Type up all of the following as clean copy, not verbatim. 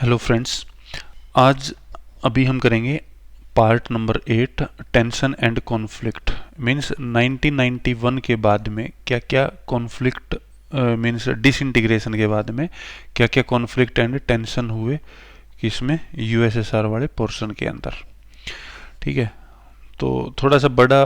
Hello friends, आज अभी हम करेंगे part number 8 tension and conflict. Means 1991 के बाद में क्या क्या कॉन्फ्लिक्ट मीन्स डिसइंटीग्रेशन के बाद में क्या क्या कॉन्फ्लिक्ट एंड टेंशन हुए किसमें, यूएसएसआर वाले पोर्शन के अंदर। ठीक है, तो थोड़ा सा बड़ा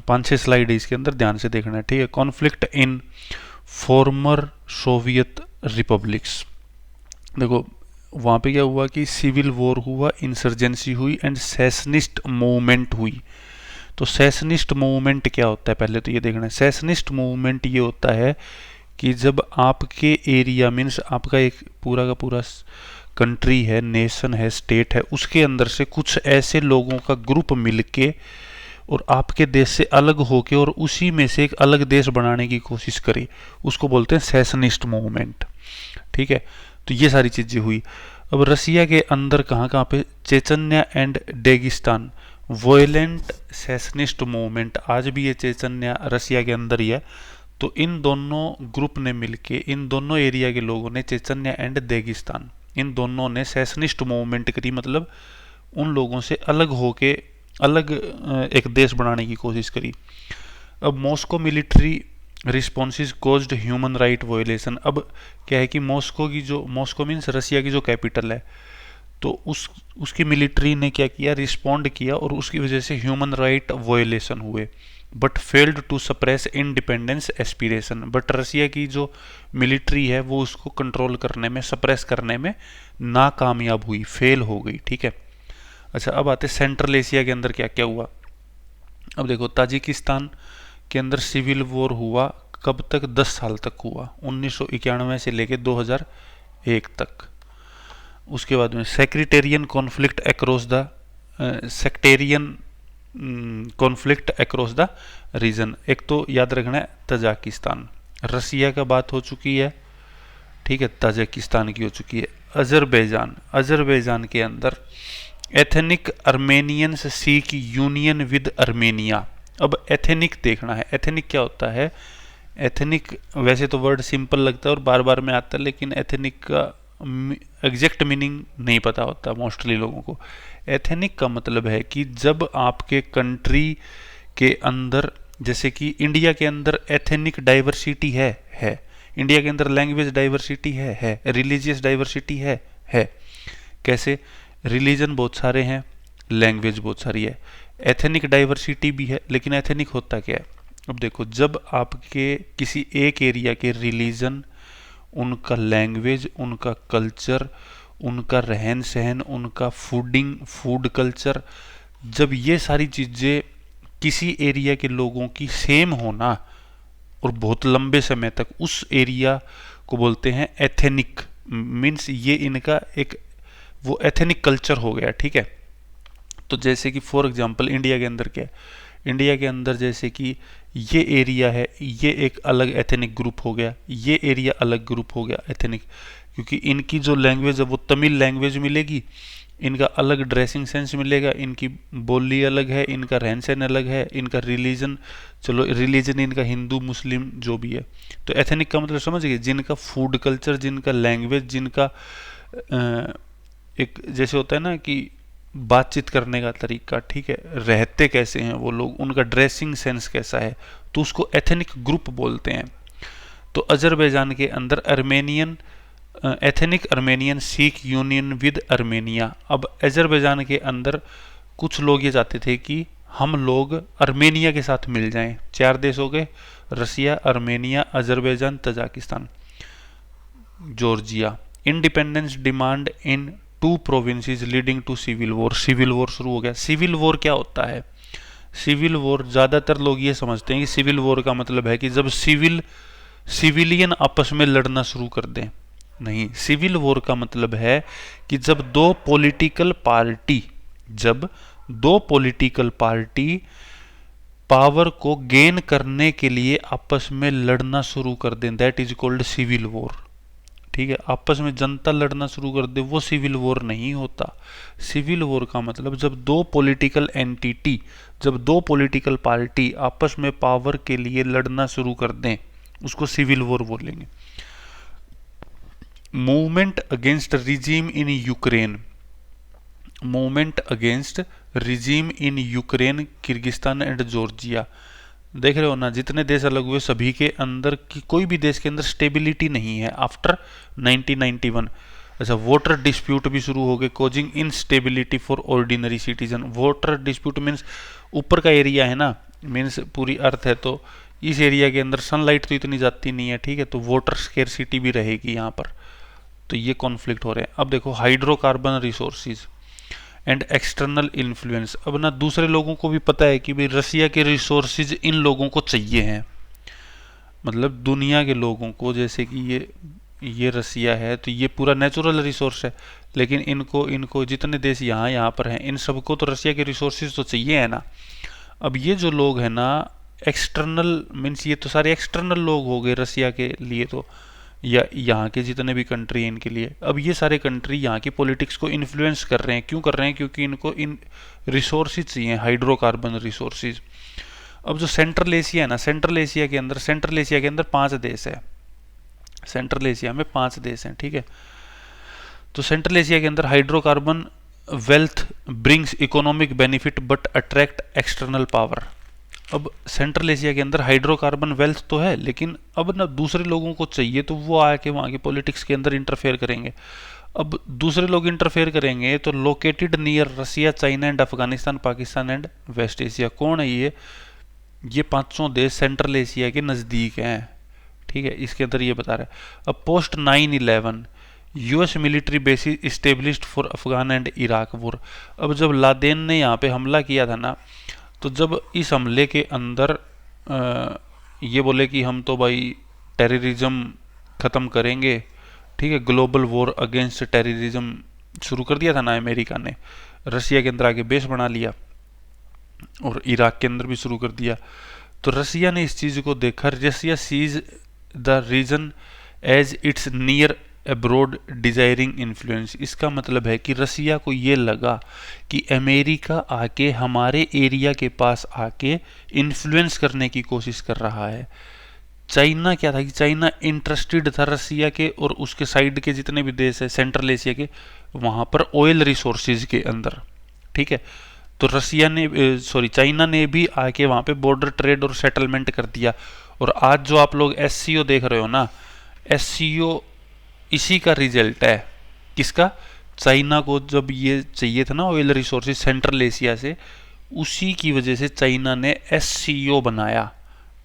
5-6 स्लाइड है इसके अंदर, ध्यान से देखना है। ठीक है, conflict in former Soviet republics. देखो वहाँ पे क्या हुआ कि सिविल वॉर हुआ, इंसर्जेंसी हुई एंड सेशनिस्ट मूवमेंट हुई। तो सेशनिस्ट मूवमेंट क्या होता है, पहले तो ये देखना है। सेशनिस्ट मूवमेंट ये होता है कि जब आपके एरिया मीन्स आपका एक पूरा का पूरा कंट्री है, नेशन है, स्टेट है, उसके अंदर से कुछ ऐसे लोगों का ग्रुप मिलके और आपके देश से अलग होके और उसी में से एक अलग देश बनाने की कोशिश करे, उसको बोलते हैं सेशनिस्ट मूवमेंट। ठीक है, तो ये सारी चीजें हुई। अब रसिया के अंदर कहाँ कहाँ पे, चेचन्या एंड डेगिस्तान, वोयलेंट सेशनिस्ट मूवमेंट, आज भी ये चेचन्या रसिया के अंदर ही है। तो इन दोनों ग्रुप ने मिलके, इन दोनों एरिया के लोगों ने, चेचन्या एंड देगिस्तान, इन दोनों ने सेशनिस्ट मूवमेंट करी, मतलब उन लोगों से अलग होके अलग एक देश बनाने की कोशिश करी। अब Moscow military responses caused human right violation. अब क्या है कि मॉस्को की जो, मॉस्को मीन्स रसिया की जो कैपिटल है, तो उसकी मिलिट्री ने क्या किया, रिस्पॉन्ड किया और उसकी वजह से ह्यूमन राइट वायोलेशन हुए। But failed to suppress independence aspiration. But Russia की जो मिलिट्री है वो उसको कंट्रोल करने में, सप्रेस करने में नाकामयाब हुई, फेल हो गई। ठीक है, अच्छा अब आते सेंट्रल एशिया के अंदर क्या क्या हुआ। अब देखो ताजिकिस्तान के अंदर सिविल वॉर हुआ, कब तक, 10 साल तक हुआ, 1991 से लेके 2001 तक। उसके बाद में sectarian conflict across the sectarian conflict across the region. एक तो याद रखना है तजाकिस्तान, रसिया का बात हो चुकी है, ठीक है, ताजिकिस्तान की हो चुकी है। अजरबैजान, अजरबैजान के अंदर ethnic Armenians seek union with Armenia. अब एथेनिक देखना है, एथेनिक क्या होता है। एथेनिक वैसे तो वर्ड सिंपल लगता है और बार बार में आता है, लेकिन एथेनिक का एग्जैक्ट मीनिंग नहीं पता होता मोस्टली लोगों को। एथेनिक का मतलब है कि जब आपके कंट्री के अंदर, जैसे कि इंडिया के अंदर एथेनिक डाइवर्सिटी है, इंडिया के अंदर लैंग्वेज डाइवर्सिटी है, रिलीजियस डाइवर्सिटी है। कैसे, रिलीजन बहुत सारे हैं, लैंग्वेज बहुत सारी है, एथनिक डाइवर्सिटी भी है। लेकिन एथनिक होता क्या है, अब देखो जब आपके किसी एक एरिया के रिलीजन, उनका लैंग्वेज, उनका कल्चर, उनका रहन सहन, उनका फूड कल्चर, जब ये सारी चीज़ें किसी एरिया के लोगों की सेम होना और बहुत लंबे समय तक, उस एरिया को बोलते हैं एथेनिक। मीन्स ये इनका एक वो एथेनिक कल्चर हो गया। ठीक है, तो जैसे कि फॉर एग्जांपल इंडिया के अंदर क्या है, इंडिया के अंदर जैसे कि ये एरिया है, ये एक अलग एथेनिक ग्रुप हो गया, ये एरिया अलग ग्रुप हो गया एथेनिक, क्योंकि इनकी जो लैंग्वेज है वो तमिल लैंग्वेज मिलेगी, इनका अलग ड्रेसिंग सेंस मिलेगा, इनकी बोली अलग है, इनका रहन सहन अलग है, इनका रिलीजन, चलो रिलीजन इनका हिंदू मुस्लिम जो भी है। तो एथेनिक का मतलब समझ गए, जिनका फूड कल्चर, जिनका लैंग्वेज, जिनका एक जैसे होता है ना कि बातचीत करने का तरीका, ठीक है, रहते कैसे हैं वो लोग, उनका ड्रेसिंग सेंस कैसा है, तो उसको एथनिक ग्रुप बोलते हैं। तो अजरबैजान के अंदर Armenian, ethnic Armenian seek union with Armenia. अब अजरबैजान के अंदर कुछ लोग ये चाहते थे कि हम लोग अर्मेनिया के साथ मिल जाएं। 4 देश हो गए, Russia, Armenia, Azerbaijan, Tajikistan, Georgia. Independence demand in 2 provinces leading to civil war. Civil war शुरू हो गया। सिविल वॉर क्या होता है, सिविल वॉर ज़्यादातर लोग ये समझते हैं कि सिविल वॉर का मतलब है कि जब सिविलियन आपस में लड़ना शुरू कर दें। नहीं, सिविल वॉर का मतलब है कि जब दो पॉलिटिकल पार्टी पावर को गेन करने के लिए आपस में लड़ना शुरू कर दें, that is called civil war. ठीक है, आपस में जनता लड़ना शुरू कर दे, वो सिविल वॉर नहीं होता। सिविल वॉर का मतलब जब दो पॉलिटिकल एंटिटी, जब दो पॉलिटिकल पार्टी आपस में पावर के लिए लड़ना शुरू कर दें, उसको सिविल वॉर बोलेंगे। Movement against regime in Ukraine, movement against regime in Ukraine, Kyrgyzstan and Georgia. देख रहे हो ना, जितने देश अलग हुए सभी के अंदर की कोई भी देश के अंदर स्टेबिलिटी नहीं है आफ्टर 1991। अच्छा, वोटर डिस्प्यूट भी शुरू हो गए, causing instability for ordinary citizen. Voter dispute means ऊपर का एरिया है ना, मीन्स पूरी अर्थ है, तो इस एरिया के अंदर सनलाइट तो इतनी जाती नहीं है, ठीक है, तो वोटर स्केर्सिटी भी रहेगी यहाँ पर, तो ये कॉन्फ्लिक्ट हो रहे हैं। अब देखो hydrocarbon resources and external influence. अब ना दूसरे लोगों को भी पता है कि भाई रसिया के रिसोर्सेज इन लोगों को चाहिए हैं, मतलब दुनिया के लोगों को, जैसे कि ये रसिया है तो ये पूरा नेचुरल रिसोर्स है, लेकिन इनको इनको जितने देश यहाँ पर हैं इन सबको तो रसिया के रिसोर्सेज तो चाहिए है ना। अब ये जो लोग हैं ना एक्सटर्नल मीन्स ये तो सारे एक्सटर्नल लोग हो गए रसिया के लिए, तो या यहाँ के जितने भी कंट्री हैं इनके लिए। अब ये सारे कंट्री यहाँ की पॉलिटिक्स को इन्फ्लुएंस कर रहे हैं, क्यों कर रहे हैं, क्योंकि इनको इन रिसोर्सेज चाहिए, हाइड्रोकार्बन रिसोर्सेज। अब जो सेंट्रल एशिया है ना, सेंट्रल एशिया के अंदर 5 देश है, सेंट्रल एशिया में 5 देश हैं, ठीक है। तो सेंट्रल एशिया के अंदर hydrocarbon wealth brings economic benefit but attract external power. अब सेंट्रल एशिया के अंदर हाइड्रोकार्बन वेल्थ तो है, लेकिन अब ना दूसरे लोगों को चाहिए तो वो आके वहाँ की पॉलिटिक्स के अंदर इंटरफेयर करेंगे। अब दूसरे लोग इंटरफेयर करेंगे तो located near Russia, China and Afghanistan, Pakistan and West Asia. कौन है ये 5 देश सेंट्रल एशिया के नज़दीक हैं, ठीक है, इसके अंदर ये बता रहा है। अब post 9/11 US military basis established for Afghan and Iraq war. अब जब लादेन ने यहाँ पे हमला किया था ना, तो जब इस हमले के अंदर ये बोले कि हम तो भाई टेररिज्म ख़त्म करेंगे, ठीक है, ग्लोबल वॉर अगेंस्ट टेररिज्म शुरू कर दिया था ना अमेरिका ने, रसिया के अंदर आके बेस बना लिया और इराक के अंदर भी शुरू कर दिया। तो रसिया ने इस चीज़ को देखा, Russia sees the region as its near abroad desiring influence. इसका मतलब है कि रसिया को ये लगा कि अमेरिका आके हमारे एरिया के पास आके इन्फ्लुएंस करने की कोशिश कर रहा है। चाइना क्या था कि चाइना इंटरेस्टेड था रसिया के और उसके साइड के जितने भी देश है सेंट्रल एशिया के, वहाँ पर ऑयल रिसोर्सेज के अंदर, ठीक है। तो रसिया ने चाइना ने भी आके वहाँ पे बॉर्डर ट्रेड और सेटलमेंट कर दिया। और आज जो आप लोग एससीओ देख रहे हो ना, एससीओ इसी का रिजल्ट है। किसका? चाइना को जब ये चाहिए था ना ऑयल रिसोर्सेज सेंट्रल एशिया से, उसी की वजह से चाइना ने एससीओ बनाया,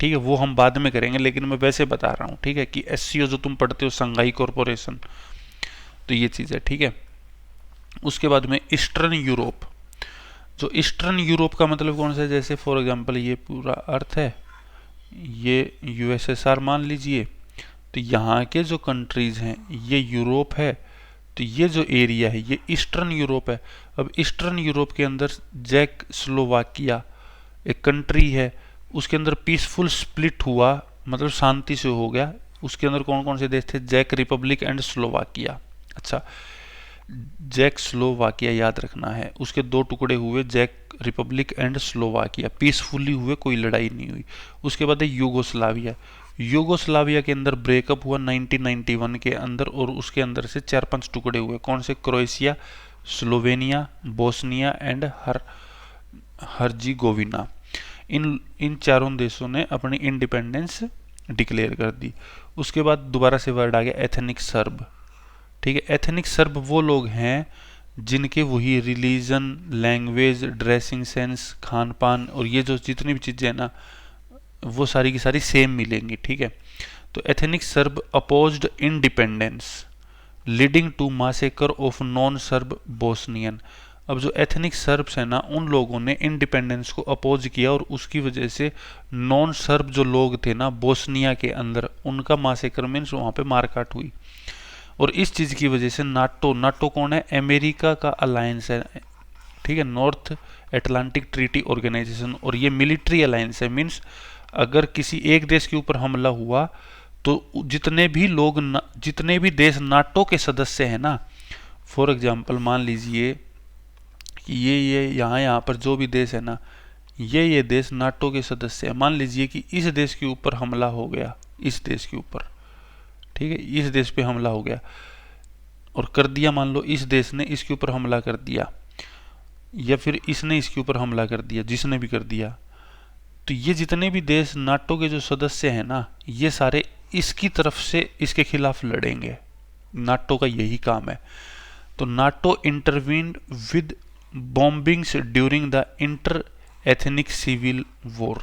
ठीक है। वो हम बाद में करेंगे, लेकिन मैं वैसे बता रहा हूँ, ठीक है, कि एससीओ जो तुम पढ़ते हो संघाई कॉरपोरेशन, तो ये चीज़ है, ठीक है। उसके बाद में ईस्टर्न यूरोप, जो ईस्टर्न यूरोप का मतलब कौन सा है, जैसे फॉर एग्जांपल ये पूरा अर्थ है, ये यूएसएसआर मान लीजिए, तो यहाँ के जो कंट्रीज हैं ये यूरोप है, तो ये जो एरिया है ये ईस्टर्न यूरोप है। अब ईस्टर्न यूरोप के अंदर जैक स्लोवाकिया एक कंट्री है, उसके अंदर पीसफुल स्प्लिट हुआ, मतलब शांति से हो गया। उसके अंदर कौन कौन से देश थे? जैक रिपब्लिक एंड स्लोवाकिया। अच्छा, जैक स्लोवाकिया याद रखना है, उसके 2 टुकड़े हुए, जैक रिपब्लिक एंड स्लोवाकिया, पीसफुली हुए, कोई लड़ाई नहीं हुई। उसके बाद है यूगोस्लाविया, यूगोस्लाविया के अंदर ब्रेकअप हुआ 1991 के अंदर, और उसके अंदर से 4-5 टुकड़े हुए। कौन से? Croatia, Slovenia, Bosnia and Herzegovina. इन चारों देशों ने अपनी इंडिपेंडेंस डिक्लेयर कर दी। उसके बाद दोबारा से वर्ड आ गया एथनिक सर्ब, ठीक है। एथनिक सर्ब वो लोग हैं जिनके वही religion, language, dressing sense, Khan पान और ये जो जितनी भी चीज़ें हैं ना, वो सारी की सारी सेम मिलेंगी, ठीक है। तो ethnic Serb opposed independence leading to massacre of non Serb Bosnian. अब जो एथनिक सर्ब्स हैं ना, उन लोगों ने इंडिपेंडेंस को अपोज किया और उसकी वजह से नॉन सर्ब जो लोग थे ना बोस्निया के अंदर, उनका मासेकर मीन्स वहाँ पे मारकाट हुई। और इस चीज़ की वजह से नाटो कौन है? अमेरिका का अलायंस है, ठीक है, नॉर्थ एटलांटिक ट्रीटी ऑर्गेनाइजेशन, और ये मिलिट्री अलायंस है। मीन्स अगर किसी एक देश के ऊपर हमला हुआ तो जितने भी देश नाटो के सदस्य हैं ना, फॉर एग्जांपल मान लीजिए कि ये यहाँ पर जो भी देश है ना, ये देश नाटो के सदस्य है। मान लीजिए कि इस देश के ऊपर हमला हो गया, इस देश के ऊपर, ठीक है, इस देश पे हमला हो गया, और कर दिया, मान लो इस देश ने इसके ऊपर हमला कर दिया, या फिर इसने इसके ऊपर हमला कर दिया, जिसने भी कर दिया, तो ये जितने भी देश नाटो के जो सदस्य हैं ना, ये सारे इसकी तरफ से इसके खिलाफ लड़ेंगे। नाटो का यही काम है। तो NATO intervened with bombings during the inter ethnic civil war.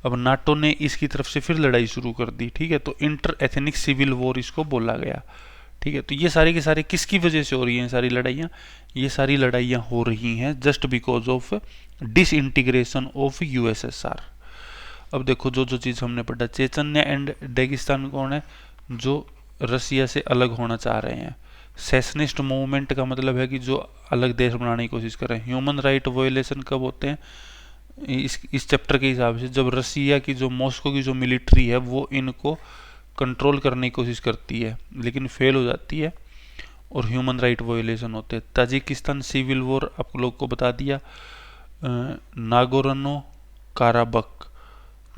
अब नाटो ने इसकी तरफ से फिर लड़ाई शुरू कर दी, ठीक है, तो इंटर एथनिक सिविल वॉर इसको बोला गया, ठीक है। तो ये सारे के सारे किसकी वजह से हो रही हैं सारी लड़ाइयाँ? ये सारी लड़ाइयाँ हो रही हैं just because of disintegration of USSR. अब देखो जो जो चीज़ हमने पढ़ा, चेचन्या एंड डेगिस्तान कौन है? जो रसिया से अलग होना चाह रहे हैं। सेशनिस्ट मूवमेंट का मतलब है कि जो अलग देश बनाने की कोशिश कर रहे हैं। ह्यूमन राइट वायोलेशन कब होते हैं? इस चैप्टर के हिसाब से जब रसिया की जो मॉस्को की जो मिलिट्री है वो इनको कंट्रोल करने की कोशिश करती है लेकिन फेल हो जाती है, और ह्यूमन राइट वायोलेशन होते हैं। ताजिकिस्तान सिविल वॉर आप लोग को बता दिया। Nagorno Karabakh,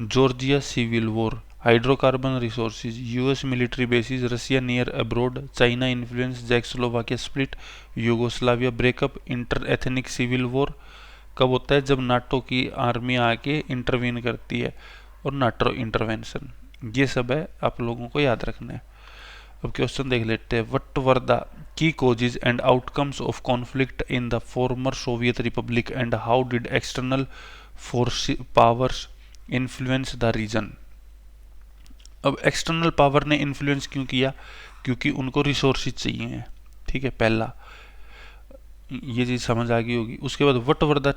Georgia civil war, hydrocarbon resources, US military bases, Russia near abroad, China influence, Czechoslovakia split, Yugoslavia breakup, inter ethnic civil war कब होता है? जब नाटो की आर्मी आके इंटरवीन करती है, और नाटो इंटरवेंशन, ये सब है आप लोगों को याद रखना है। अब क्वेश्चन देख लेते हैं। What were the key causes and outcomes of conflict in the former Soviet republic and how did external force powers influence the region? अब एक्सटर्नल पावर ने इन्फ्लुएंस क्यों किया? क्योंकि उनको रिसोर्सेज चाहिए हैं, ठीक है, पहला ये चीज समझ आ गई होगी। उसके बाद what were the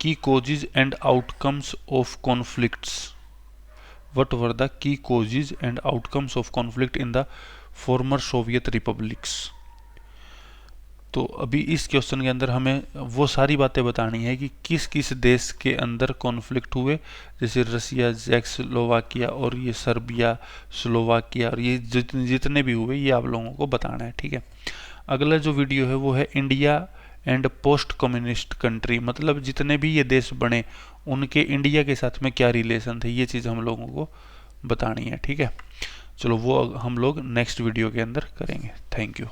key causes and outcomes of conflicts, what were the key causes and outcomes of conflict in the former Soviet republics. तो अभी इस क्वेश्चन के अंदर हमें वो सारी बातें बतानी है कि किस किस देश के अंदर कॉन्फ्लिक्ट हुए, जैसे रसिया, चेकोस्लोवाकिया और ये सर्बिया, स्लोवाकिया, और ये जितने भी हुए ये आप लोगों को बताना है, ठीक है। अगला जो वीडियो है वो है India and post communist country, मतलब जितने भी ये देश बने उनके इंडिया के साथ में क्या रिलेशन थे, ये चीज़ हम लोगों को बतानी है, ठीक है। चलो वो हम लोग नेक्स्ट वीडियो के अंदर करेंगे। Thank you.